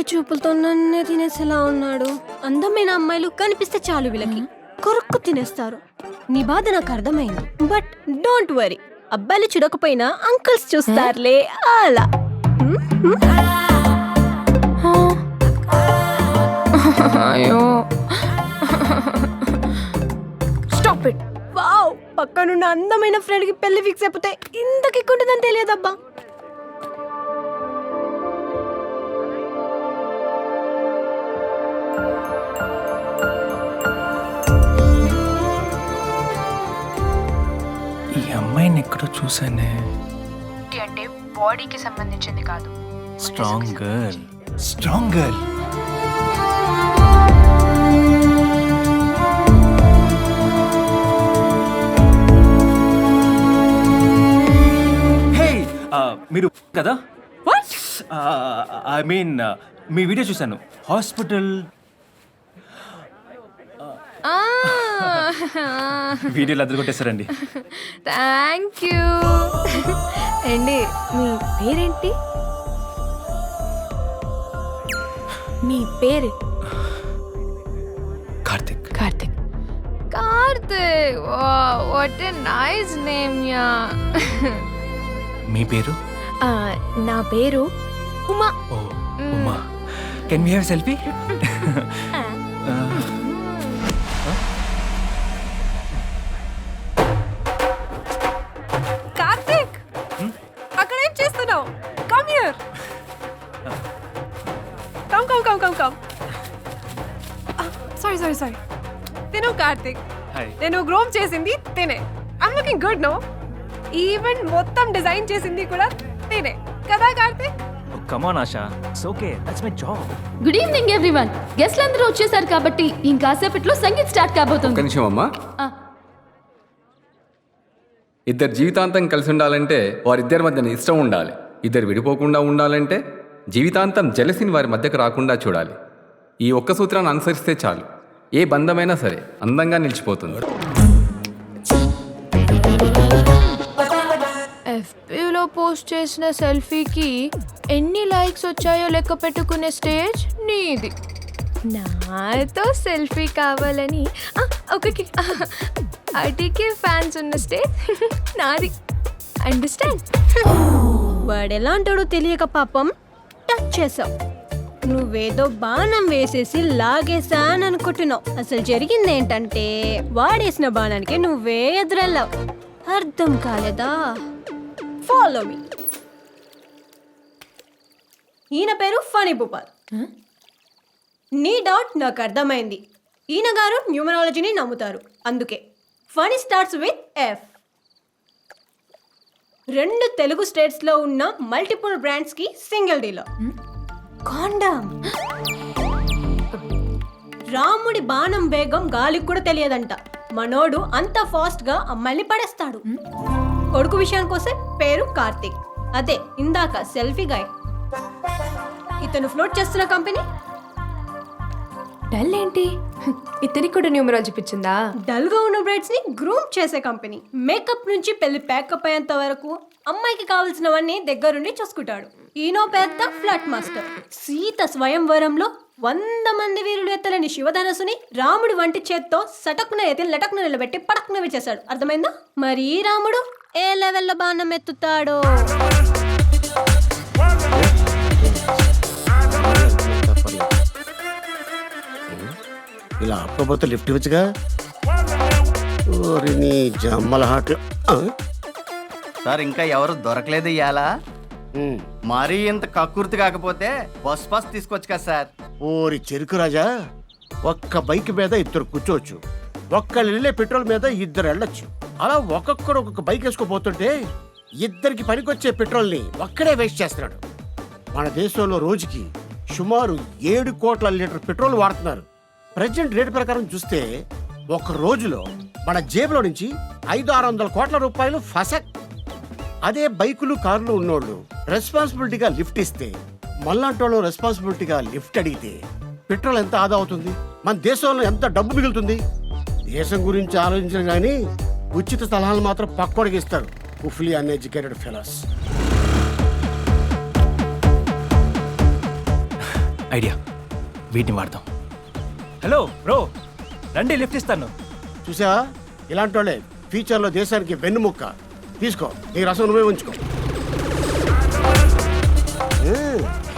చూపులతో నన్నే తినేసేలా ఉన్నాడు. అందమైన అమ్మాయిలు కనిపిస్తే చాలు వీళ్ళకి కొరుక్కు తినేస్తారు. నీ బాధ నాకు అర్థమైంది. బట్ డోంట్ వరీ, అబ్బాయిలు చూడకపోయినా అంకుల్స్ చూస్తారులే అలా. అయ్యో స్టాప్ ఇట్. వావ్, పక్కనున్న అందమైన ఫ్రెండ్ కి పెళ్లి ఫిక్స్ అయిపోతే ఇంతకి ఎక్కుంటుందని తెలియదబ్బా. ఈ అమ్మాయిని ఎక్కడో చూసానే. అంటే బాడీకి సంబంధించింది కాదు. Strong girl, strong girl. Hey, మీరు కదా? ఐ మీన్ మీ వీడియో చూశాను. హాస్పిటల్ వీడియోలు అద్దరు కొట్టేశారండి. Thank you. అండి, మీ పేరేంటి? మీ పేరు? Karthik. Karthik. Karthik, what a nice name yeah. మీ పేరు? నా పేరు Uma. Oh Uma. Can we have selfie? Karthik, అక్కడ ఏం చేస్తున్నావు? Come here. కమ్. సారీ. తిను కార్తిక్. హాయ్. నేను గ్రోమ్ చేసింది తినే. I'm looking good no. Event మొత్తం డిజైన్ చేసింది కూడా తినే కదా Karthik? Come on Asha, it's okay, that's my job. Good evening everyone. గెస్ట్లు అందరూ వచ్చేసారు కాబట్టి ఇంకాసేపట్లో సంగీత్ స్టార్ట్ కాబోతుంది. ఒక్క నిమిషం అమ్మా. ఆ, ఇద్దరు జీవితాంతం కలిసి ఉండాలంటే వారిద్దరి మధ్యన ఇష్టం ఉండాలి. ఇద్దరు విడిపోకుండా ఉండాలంటే జీవితాంతం జలసిని వారి మధ్యకు రాకుండా చూడాలి. ఈ ఒక్క సూత్రాన్ని అనుసరిస్తే చాలు, ఏ బంధమైనా సరే అందంగా నిలిచిపోతుంది. FBలో పోస్ట్ చేసిన సెల్ఫీకి ఎన్ని లైక్స్ వచ్చాయో లెక్క పెట్టుకునే స్టేజ్ నీది. నాతో సెల్ఫీ కావాలని ఓకే అటికే ఫ్యాన్స్ ఉన్న స్టేజ్ నాది. అండర్స్టాండ్? వాడెలా అంటాడో తెలియక పాపం టచ్ చేసావు. నువ్వేదో బాణం వేసేసి లాగేశాననుకుంటున్నావు. అసలు జరిగింది ఏంటంటే వాడేసిన బాణానికి నువ్వే ఎదురెళ్ళావు. అర్థం కాలేదా? Follow me. ఈయన పేరు ఫనీ భూపాల్. నీ డౌట్ నాకు అర్థమైంది. ఈయన గారు న్యూమరాలజీని నమ్ముతారు, అందుకే Phani starts with F. 2 Telugu states లో ఉన్న మల్టిపుల్ బ్రాండ్స్ కి సింగిల్ డీలర్. కాండమ్. రాముడి బాణం వేగం గాలికి కూడా తెలియదంట. మనోడు అంత ఫాస్ట్ గా అమ్మాయిని పడేస్తాడు. కొడుకు విషయానికి వస్తే పేరు కార్తిక్. అదే ఇందాక సెల్ఫీ గాయ్. ఇతను ఫ్లోట్ చేస్తున్న కంపెనీ డల్ ఏంటి? ఇతనికి కూడా న్యూమరాలజీ పిచ్చిందా? డల్ గా ఉన్న బ్రైడ్స్ ని గ్రూమ్ చేసే కంపెనీ. మేకప్ నుంచి పెళ్లి ప్యాకప్ అయ్యేంత వరకు అమ్మాయికి కావాల్సినవన్నీ దగ్గరుండి చూసుకుంటాడు. ఈయనో పెద్ద ఫ్లాట్ మాస్టర్. సీత స్వయంవరంలో 100 మంది వీరులు ఎత్తలేని శివధనసుని రాముడి వంటి చేత్తో సటకున ఎత్తి లటకున నిలబెట్టి పటకున విచ్చేశాడు. అర్థమైందా? మరి ఈ రాముడు ఏ లెవెల్లో బాణం ఎత్తుతాడో. ఇలా అప్పపోతే లిఫ్ట్ ఇవ్వచ్చుగా. ఓరి నీ జమ్మల హాట్లు. సార్ ఇంకా ఎవరు దొరకలేదు ఇయ్యాలా? మరీ ఇంత కక్కుర్తి కాకపోతే బస్ తీసుకోవచ్చు కదా సార్. ఓరి చెరుకు రాజా, ఒక్క బైక్ మీద 2 కూర్చోవచ్చు, ఒక్కళ్ళు వెళ్ళే పెట్రోల్ మీద 2 వెళ్ళొచ్చు. అలా ఒక్కొక్కడు ఒక్కొక్క బైక్ వేసుకోపోతుంటే 2కి పనికొచ్చే పెట్రోల్ని ఒక్కడే వేస్ట్ చేస్తున్నాడు. మన దేశంలో రోజుకి సుమారు 7 కోట్ల లీటర్ పెట్రోల్ వాడుతున్నారు. ప్రజెంట్ రేటు ప్రకారం చూస్తే ఒక రోజులో మన జేబులో నుంచి 500-600 కోట్ల రూపాయలు ఫసక్. అదే బైకులు కార్లు ఉన్నోళ్ళు రెస్పాన్సిబిలిటీగా లిఫ్ట్ ఇస్తే, మళ్ళాంటోళ్ళు రెస్పాన్సిబిలిటీగా లిఫ్ట్ అడిగితే పెట్రోల్ ఎంత ఆదా అవుతుంది, మన దేశంలో ఎంత డబ్బు మిగులుతుంది. దేశం గురించి ఆలోచించడం కానీ ఉచిత సలహాలు మాత్రం పక్కోడికి ఇస్తారు ఫుల్లీ అన్ఎడ్యుకేటెడ్ ఫెలోస్. ఐడియా, వీటిని వాడదాం. హలో బ్రో, రండి లిఫ్ట్ ఇస్తాను. చూసా, ఇలాంటి వాళ్ళే ఫ్యూచర్లో దేశానికి వెన్నుముక్క. తీసుకో, నీ రసం నువ్వే ఉంచుకో.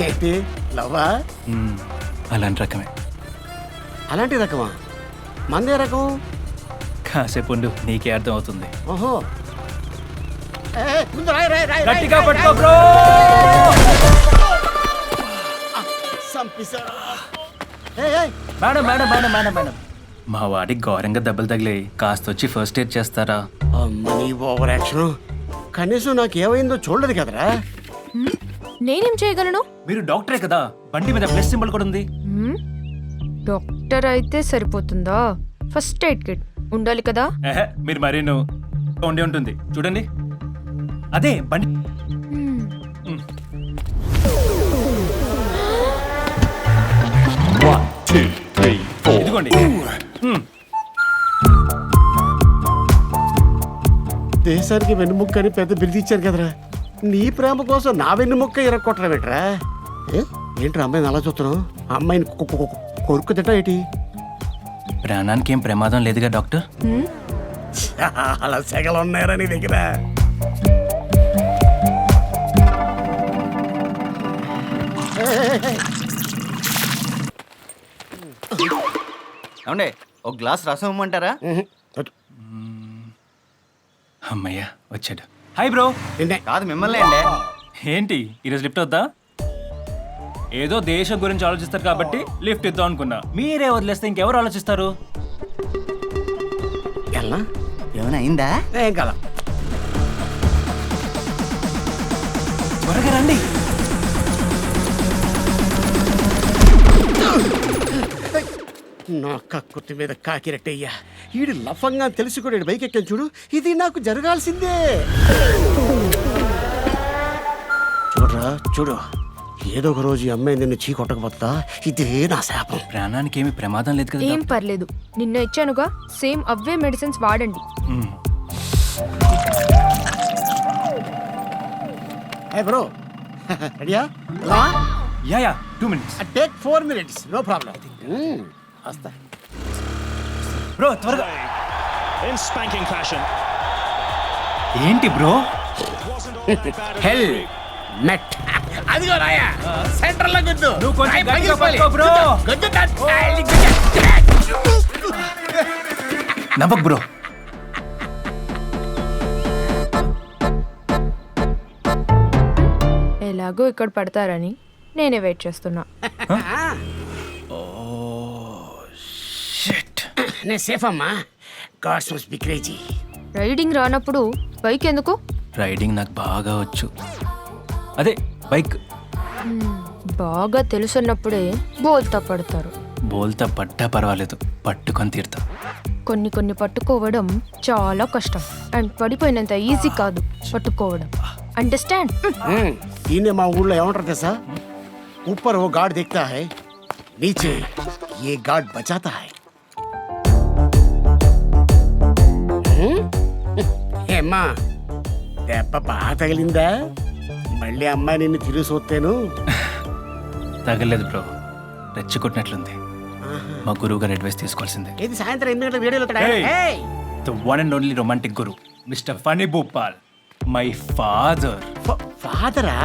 ఏంటి లవ్వా? అలాంటి రకమే. అలాంటి రకమా? మందే రకం? కాసేపు ఉండు, నీకే అర్థం అవుతుంది. ఓహో, ముందు రాయ్ రాయ్ రాయ్ గట్టిగా పట్టుకో బ్రో. సంపిసా. Madam madam madam madam madam, మా వాడికి ఘోరంగా దెబ్బలు తగిలాయి, కాస్త వచ్చి ఫస్ట్ ఎయిడ్ చేస్తారా? అమ్మని ఓవర్ యాక్షన్. కనీసం నాకేమైందో చూడలేదు కదరా. నేనేం చేయగలను? మీరు డాక్టరే కదా, బండి మీద ప్లస్ సింబల్ కూడా ఉంది. డాక్టర్ అయితే సరిపోతుందా? ఫస్ట్ ఎయిడ్ కిట్ ఉండాలి కదా. మీరు మరీ ఉండే ఉంటుంది చూడండి, అదే బండి. ఇదిగోండి. దేశానికి వెన్నుముక్క అని పెద్ద బిరుదు ఇచ్చారు కదరా. నీ ప్రేమ కోసం నా వెన్నుముక్క ఇరక్కొట్టడం ఏంట్రా? ఏంట్రా అమ్మాయిని అలా చూస్తున్నావు? అమ్మాయిని కొరుకు తిట్టా ఏంటి? ప్రాణానికి ఏం ప్రమాదం లేదుగా డాక్టర్. అలా సెగలు ఉన్నాయరా నీ దగ్గర? ఏమండే ఒక గ్లాస్ రసం ఇమ్మంటారా? అమ్మయ్య వచ్చాడు. Hi bro. నిన్నే. కాదు మిమ్మల్ని అండి. ఏంటి ఈరోజు లిఫ్ట్ వద్దా? ఏదో దేశం గురించి ఆలోచిస్తారు కాబట్టి లిఫ్ట్ ఇద్దాం అనుకున్నా. మీరే వదిలేస్తే ఇంకెవరు ఆలోచిస్తారు? ఎలా? ఏమైనా అయిందా? ఏం కాల. త్వరగా రండి. నా కక్కుర్తి మీద కాకిరెట్టయ్యా. ఈడు లఫంగా తెలిసి కూడా బైక్ ఎక్కాను చూడు. ఇది నాకు జరగాల్సిందే. చూడరా చూడు, ఏదో ఒక రోజు ఈ అమ్మాయి నిన్ను చీ కొట్టకపోతా. ఇదే నా శాపం. ప్రాణానికి ఏమి ప్రమాదం లేదు కదా ఏం పర్లేదు, నిన్న ఇచ్చానుగా, సేమ్ అవే మెడిసిన్స్ వాడండి. హే బ్రో, రెడీయా? Yeah 2 minutes. Take 4 minutes, no problem. వస్తా. బ్రో త్వరగా. In spanking fashion. ఏంటి బ్రో? Helmet. అదిగో రాయా, సెంటర్ లో గుద్దు. నువ్వు కొంచెం రాయి గట్టిగా పగిలిపోయి. పట్టుకో బ్రో. గుద్దు తా- నవ్వకు బ్రో. ఎలాగో ఇక్కడ పడతారని నేనే వెయిట్ చేస్తున్నా. షిట్. నేను సేఫ్ అమ్మా. God's must be crazy. Riding రానప్పుడు బైక్ ఎందుకు? రైడింగ్ నాకు బాగా వచ్చు. అదే బైక్. బాగా తెలుసున్నప్పుడే బోల్తా పడతారు. బోల్తా పడ్డా పర్వాలేదు, పట్టుకొని తీరుతా. కొన్ని పట్టుకోవడం చాలా కష్టం అండ్ పడిపోయినంత ఈజీ కాదు పట్టుకోవడం. అండర్స్టాండ్? ఈయన మా ఊళ్ళో ఏమంటారు తెలుసా? ऊपर वो गार्ड देखता है, नीचे ये गार्ड बचाता है. ఏమ్మా, దెబ్బ బాగా తగిలిందా? మళ్ళీ అమ్మాయి నిన్ను తిరిగి చూస్తేను. తగలేదు బ్రో, రెచ్చగొట్టినట్లుంది. మా గురువు గారు అడ్వైస్ తీసుకోవాల్సిందే. ఇది సాయంత్రం 8 గంటల వీడియోలో The one and only romantic guru, Mr. Funny Bhopal, my father. ఫాదరా?